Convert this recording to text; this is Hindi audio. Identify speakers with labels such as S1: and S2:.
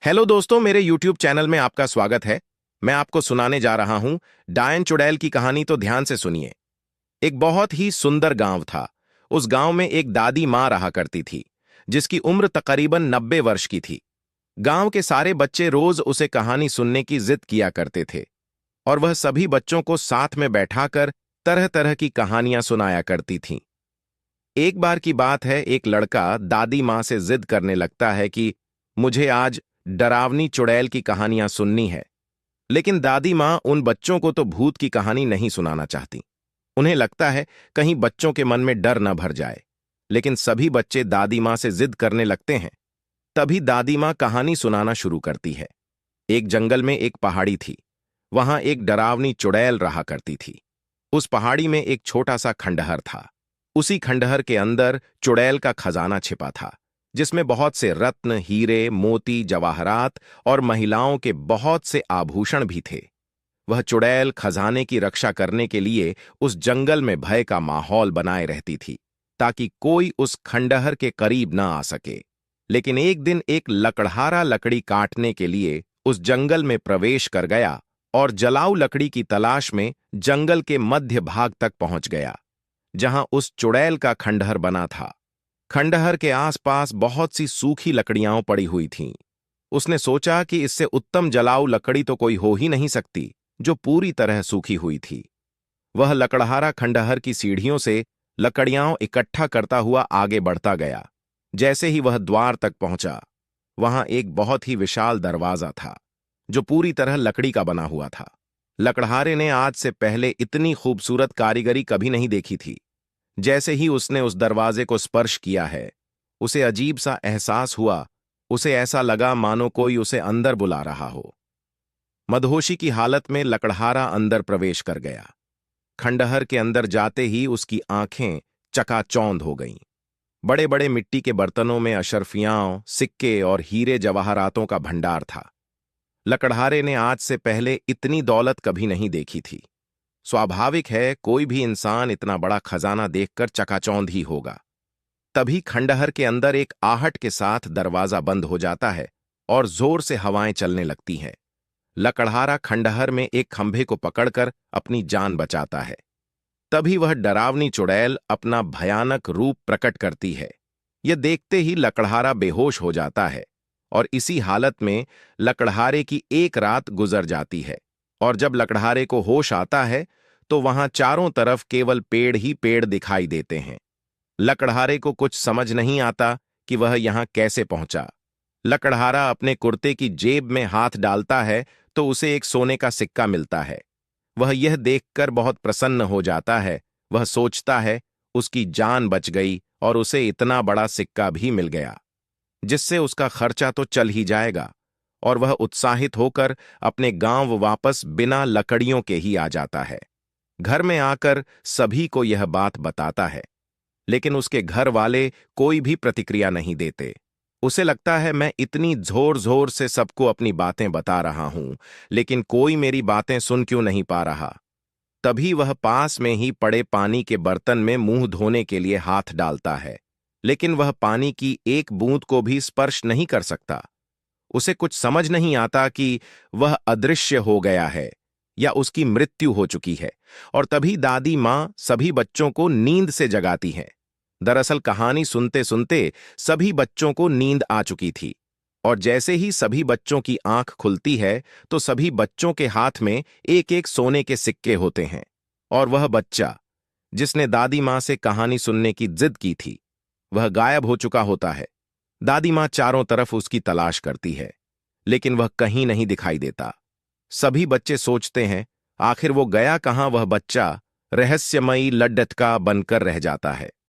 S1: हेलो दोस्तों, मेरे YouTube चैनल में आपका स्वागत है। मैं आपको सुनाने जा रहा हूं डायन चुड़ैल की कहानी। तो ध्यान से सुनिए। एक बहुत ही सुंदर गांव था। उस गांव में एक दादी माँ रहा करती थी, जिसकी उम्र तकरीबन 90 वर्ष की थी। गांव के सारे बच्चे रोज उसे कहानी सुनने की जिद किया करते थे, और वह सभी बच्चों को साथ में बैठाकर तरह तरह की कहानियां सुनाया करती थीं। एक बार की बात है, एक लड़का दादी माँ से जिद करने लगता है कि मुझे आज डरावनी चुड़ैल की कहानियां सुननी है। लेकिन दादी माँ उन बच्चों को तो भूत की कहानी नहीं सुनाना चाहती। उन्हें लगता है कहीं बच्चों के मन में डर न भर जाए। लेकिन सभी बच्चे दादी माँ से जिद करने लगते हैं। तभी दादी माँ कहानी सुनाना शुरू करती है। एक जंगल में एक पहाड़ी थी। वहां एक डरावनी चुड़ैल रहा करती थी। उस पहाड़ी में एक छोटा सा खंडहर था। उसी खंडहर के अंदर चुड़ैल का खजाना छिपा था, जिसमें बहुत से रत्न, हीरे, मोती, जवाहरात और महिलाओं के बहुत से आभूषण भी थे। वह चुड़ैल खजाने की रक्षा करने के लिए उस जंगल में भय का माहौल बनाए रहती थी, ताकि कोई उस खंडहर के करीब न आ सके। लेकिन एक दिन एक लकड़हारा लकड़ी काटने के लिए उस जंगल में प्रवेश कर गया और जलाऊ लकड़ी की तलाश में जंगल के मध्य भाग तक पहुंच गया, जहां उस चुड़ैल का खंडहर बना था। खंडहर के आसपास बहुत सी सूखी लकड़ियां पड़ी हुई थीं। उसने सोचा कि इससे उत्तम जलाऊ लकड़ी तो कोई हो ही नहीं सकती, जो पूरी तरह सूखी हुई थी। वह लकड़हारा खंडहर की सीढ़ियों से लकड़ियां इकट्ठा करता हुआ आगे बढ़ता गया। जैसे ही वह द्वार तक पहुंचा, वहां एक बहुत ही विशाल दरवाजा था, जो पूरी तरह लकड़ी का बना हुआ था। लकड़हारे ने आज से पहले इतनी खूबसूरत कारीगरी कभी नहीं देखी थी। जैसे ही उसने उस दरवाजे को स्पर्श किया है, उसे अजीब सा एहसास हुआ। उसे ऐसा लगा मानो कोई उसे अंदर बुला रहा हो। मदहोशी की हालत में लकड़हारा अंदर प्रवेश कर गया। खंडहर के अंदर जाते ही उसकी आंखें चकाचौंध हो गईं। बड़े बड़े मिट्टी के बर्तनों में अशर्फियां, सिक्के और हीरे जवाहरातों का भंडार था। लकड़हारे ने आज से पहले इतनी दौलत कभी नहीं देखी थी। स्वाभाविक है, कोई भी इंसान इतना बड़ा खजाना देखकर चकाचौंध ही होगा। तभी खंडहर के अंदर एक आहट के साथ दरवाजा बंद हो जाता है और जोर से हवाएं चलने लगती हैं। लकड़हारा खंडहर में एक खंभे को पकड़कर अपनी जान बचाता है। तभी वह डरावनी चुड़ैल अपना भयानक रूप प्रकट करती है। यह देखते ही लकड़हारा बेहोश हो जाता है, और इसी हालत में लकड़हारे की एक रात गुजर जाती है। और जब लकड़हारे को होश आता है, तो वहां चारों तरफ केवल पेड़ ही पेड़ दिखाई देते हैं। लकड़हारे को कुछ समझ नहीं आता कि वह यहां कैसे पहुंचा। लकड़हारा अपने कुर्ते की जेब में हाथ डालता है, तो उसे एक सोने का सिक्का मिलता है। वह यह देखकर बहुत प्रसन्न हो जाता है। वह सोचता है उसकी जान बच गई और उसे इतना बड़ा सिक्का भी मिल गया, जिससे उसका खर्चा तो चल ही जाएगा। और वह उत्साहित होकर अपने गांव वापस बिना लकड़ियों के ही आ जाता है। घर में आकर सभी को यह बात बताता है, लेकिन उसके घर वाले कोई भी प्रतिक्रिया नहीं देते। उसे लगता है, मैं इतनी जोर जोर से सबको अपनी बातें बता रहा हूं, लेकिन कोई मेरी बातें सुन क्यों नहीं पा रहा। तभी वह पास में ही पड़े पानी के बर्तन में मुंह धोने के लिए हाथ डालता है, लेकिन वह पानी की एक बूंद को भी स्पर्श नहीं कर सकता। उसे कुछ समझ नहीं आता कि वह अदृश्य हो गया है या उसकी मृत्यु हो चुकी है। और तभी दादी माँ सभी बच्चों को नींद से जगाती है। दरअसल कहानी सुनते सुनते सभी बच्चों को नींद आ चुकी थी, और जैसे ही सभी बच्चों की आंख खुलती है, तो सभी बच्चों के हाथ में एक एक सोने के सिक्के होते हैं। और वह बच्चा जिसने दादी माँ से कहानी सुनने की जिद की थी, वह गायब हो चुका होता है। दादी माँ चारों तरफ उसकी तलाश करती है, लेकिन वह कहीं नहीं दिखाई देता। सभी बच्चे सोचते हैं, आखिर वो गया कहाँ। वह बच्चा रहस्यमयी लड्डटका बनकर रह जाता है।